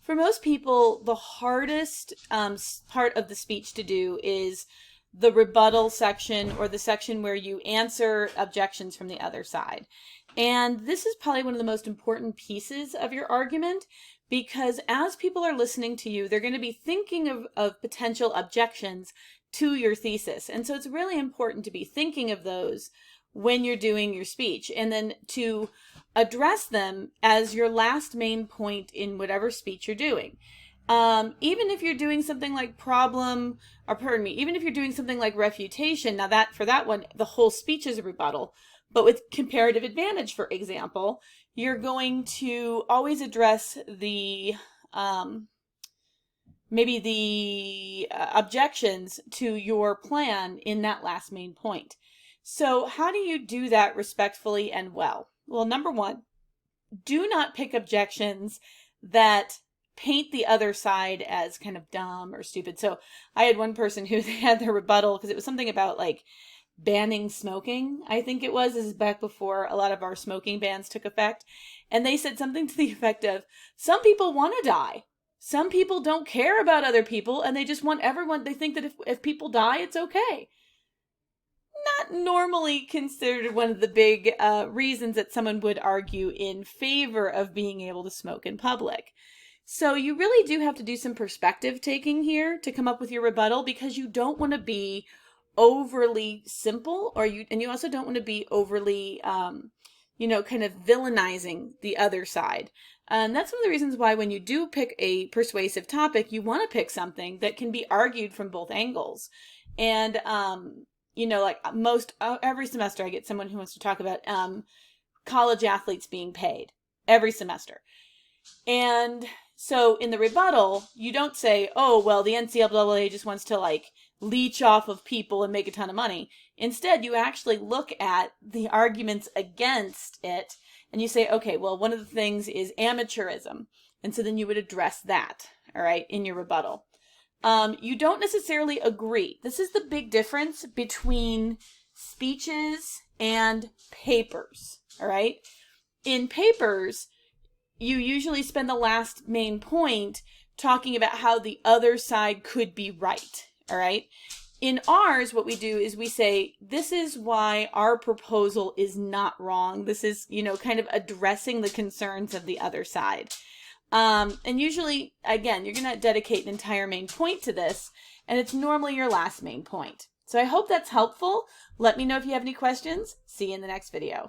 For most people, the hardest part of the speech to do is the rebuttal section, or the section where you answer objections from the other side. And this is probably one of the most important pieces of your argument, because as people are listening to you, they're going to be thinking of potential objections to your thesis. And so it's really important to be thinking of those when you're doing your speech, and then to address them as your last main point in whatever speech you're doing. Even if you're doing something like even if you're doing something like refutation, now that for that one, the whole speech is a rebuttal. But with comparative advantage, for example, you're going to always address the maybe the objections to your plan in that last main point. So how do you do that respectfully and well? Well, number one, do not pick objections that paint the other side as kind of dumb or stupid. So I had one person who they had their rebuttal because it was something about like banning smoking, I think it was. This is back before a lot of our smoking bans took effect. And they said something to the effect of, some people want to die. Some people don't care about other people, and they just want everyone, they think that if people die, it's okay. Not normally considered one of the big reasons that someone would argue in favor of being able to smoke in public. So you really do have to do some perspective taking here to come up with your rebuttal, because you don't want to be overly simple, and you also don't want to be overly, kind of villainizing the other side. And that's one of the reasons why when you do pick a persuasive topic, you want to pick something that can be argued from both angles. And, like every semester I get someone who wants to talk about college athletes being paid every semester. And so in the rebuttal, you don't say, oh, well, the NCAA just wants to leech off of people and make a ton of money. Instead, you actually look at the arguments against it and you say, okay, well, one of the things is amateurism. And so then you would address that, all right, in your rebuttal. You don't necessarily agree. This is the big difference between speeches and papers, all right? In papers, you usually spend the last main point talking about how the other side could be right, all right? In ours, what we do is we say, this is why our proposal is not wrong. This is, kind of addressing the concerns of the other side. And usually, again, you're going to dedicate an entire main point to this, and it's normally your last main point. So I hope that's helpful. Let me know if you have any questions. See you in the next video.